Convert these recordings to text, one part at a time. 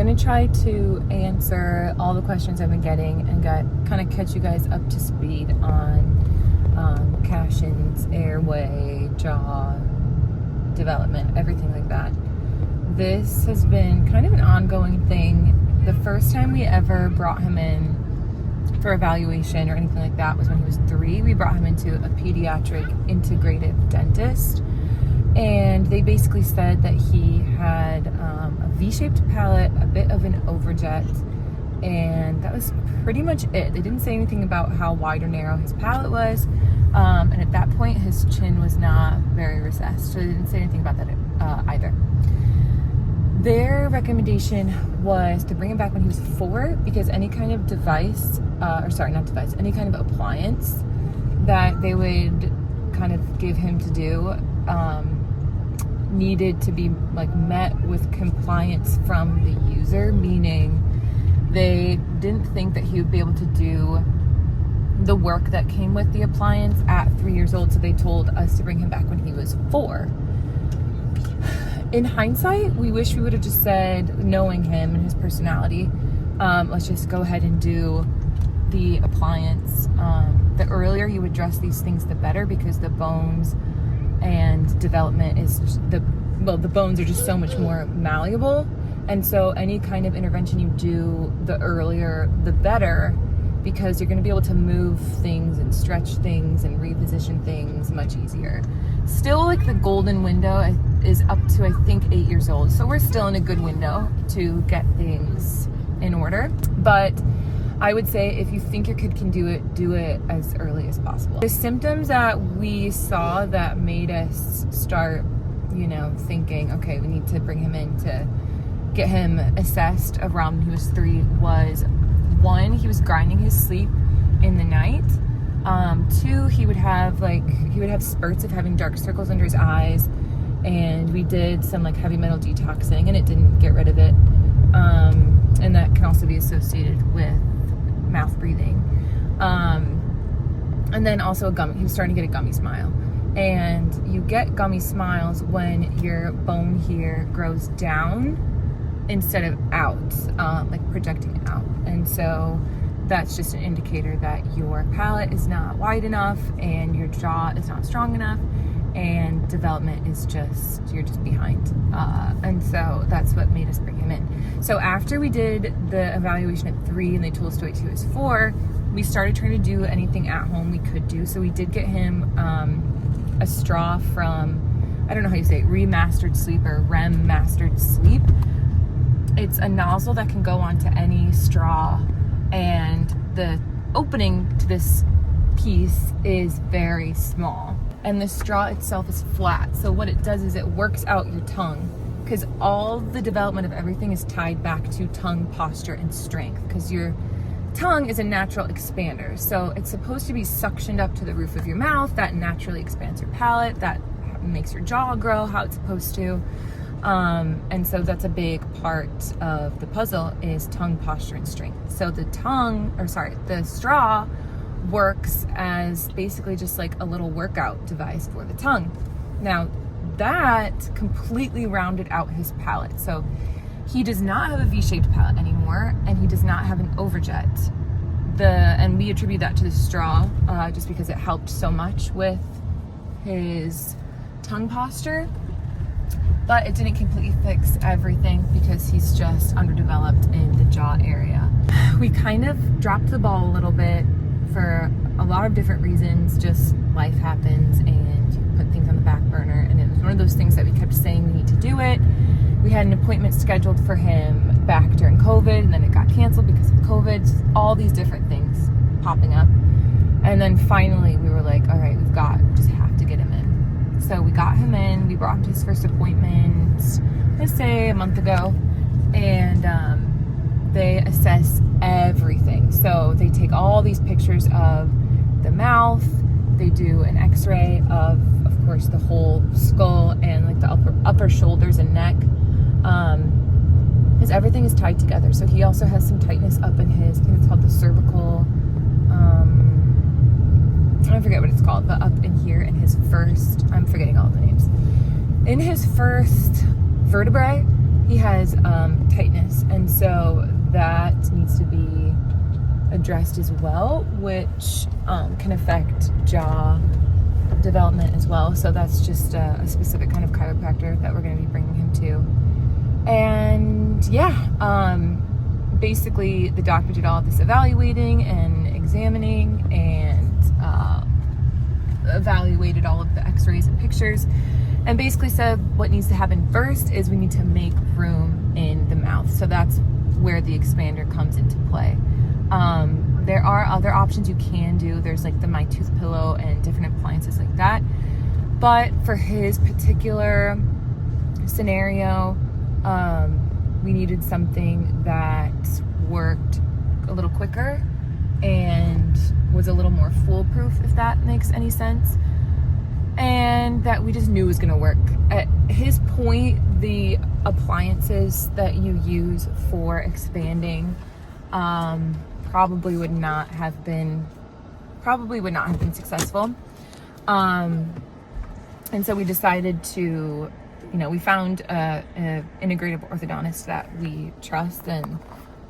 gonna try to answer all the questions I've been getting and kind of catch you guys up to speed on Cashin's airway, jaw development, everything like that. This has been kind of an ongoing thing. The first time we ever brought him in for evaluation or anything like that was when he was 3. We brought him into a pediatric integrative dentist, and they basically said that he had a V-shaped palate, a bit of an overjet, and that was pretty much it. They didn't say anything about how wide or narrow his palate was, and at that point his chin was not very recessed, so they didn't say anything about that either. Their recommendation was to bring him back when he was 4 because any kind of any kind of appliance that they would kind of give him to do needed to be like met with compliance from the user, meaning they didn't think that he would be able to do the work that came with the appliance at 3 years old, so they told us to bring him back when he was 4. In hindsight, we wish we would have just said, knowing him and his personality, let's just go ahead and do the appliance. The earlier you address these things, the better, because the bones and development the bones are just so much more malleable. And so any kind of intervention you do, the earlier, the better, because you're going to be able to move things and stretch things and reposition things much easier. Still, like, the golden window is up to, I think, 8 years old. So we're still in a good window to get things in order. But I would say if you think your kid can do it as early as possible. The symptoms that we saw that made us start, thinking, okay, we need to bring him in to get him assessed around when he was 3 was, 1, he was grinding his sleep in the night. 2, he would have spurts of having dark circles under his eyes, and we did some like heavy metal detoxing and it didn't get rid of it. And that can also be associated with mouth breathing. And then also he was starting to get a gummy smile. And you get gummy smiles when your bone here grows down instead of out, like projecting out. And so that's just an indicator that your palate is not wide enough and your jaw is not strong enough, and development is you're just behind. And so that's what made us bring him in. So after we did the evaluation at 3 and they told us to wait till he was 4, we started trying to do anything at home we could do. So we did get him a straw from, I don't know how you say it, Remastered Sleep or REM Mastered Sleep. It's a nozzle that can go onto any straw, and the opening to this piece is very small, and the straw itself is flat. So what it does is it works out your tongue, because all the development of everything is tied back to tongue posture and strength, because your tongue is a natural expander. So it's supposed to be suctioned up to the roof of your mouth. That naturally expands your palate. That makes your jaw grow how it's supposed to. And so that's a big part of the puzzle is tongue posture and strength. So the straw works as basically just like a little workout device for the tongue. Now that completely rounded out his palate. So he does not have a V-shaped palate anymore, and he does not have an overjet. And we attribute that to the straw, just because it helped so much with his tongue posture. But it didn't completely fix everything because he's just underdeveloped in the jaw area. We kind of dropped the ball a little bit for a lot of different reasons. Just life happens and you put things on the back burner, and it was one of those things that we kept saying we need to do it. We had an appointment scheduled for him back during COVID, and then it got canceled because of COVID. Just all these different things popping up. And then finally we were like, all right, just have to get him in. So we got him in. We brought him to his first appointment, let's say a month ago, and they assess everything. So they take all these pictures of the mouth. They do an x-ray of course, the whole skull and like the upper shoulders and neck, because everything is tied together. So he also has some tightness up in his, I think it's called the cervical, I forget what it's called, but up in here in his first, I'm forgetting all the names. In his first vertebrae, he has tightness, and so that needs to be addressed as well, which can affect jaw development as well. So that's just a specific kind of chiropractor that we're going to be bringing him to. And yeah, basically the doctor did all of this evaluating and examining and evaluated all of the x-rays and pictures, and basically said what needs to happen first is we need to make room in the mouth. So that's where the expander comes into play. There are other options you can do. There's like the My Tooth Pillow and different appliances like that. But for his particular scenario, we needed something that worked a little quicker and was a little more foolproof, if that makes any sense. And that we just knew was gonna work. At his point, the appliances that you use for expanding probably would not have been successful. And so we decided to, we found an integrative orthodontist that we trust and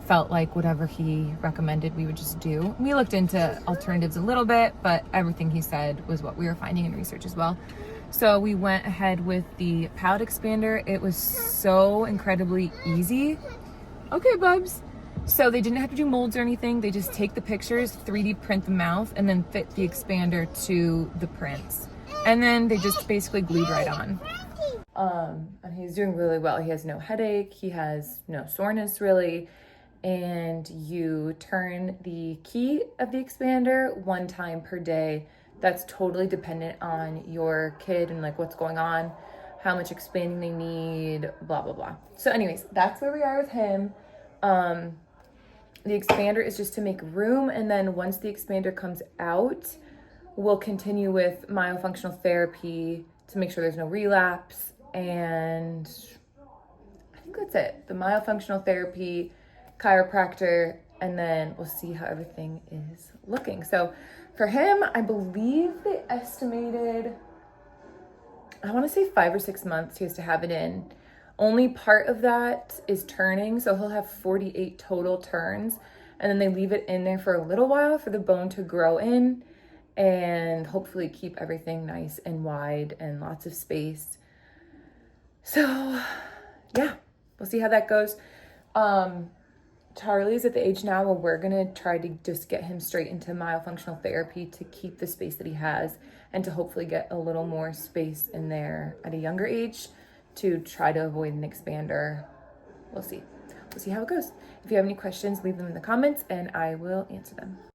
felt like whatever he recommended we would just do. We looked into alternatives a little bit, but everything he said was what we were finding in research as well. So we went ahead with the Palate Expander. It was so incredibly easy. Okay, bubs. So they didn't have to do molds or anything. They just take the pictures, 3D print the mouth, and then fit the expander to the prints. And then they just basically glued right on. And he's doing really well. He has no headache. He has no soreness really. And you turn the key of the expander 1 time per day. That's totally dependent on your kid and like what's going on, how much expanding they need, blah, blah, blah. So anyways, that's where we are with him. The expander is just to make room, and then once the expander comes out, we'll continue with myofunctional therapy to make sure there's no relapse. And I think that's it. The myofunctional therapy, chiropractor, and then we'll see how everything is looking. So for him, I believe they estimated, I want to say 5 or 6 months he has to have it in. Only part of that is turning, so he'll have 48 total turns, and then they leave it in there for a little while for the bone to grow in and hopefully keep everything nice and wide and lots of space. So yeah, we'll see how that goes. Charlie's at the age now where we're gonna try to just get him straight into myofunctional therapy to keep the space that he has and to hopefully get a little more space in there at a younger age to try to avoid an expander. We'll see how it goes. If you have any questions, leave them in the comments and I will answer them.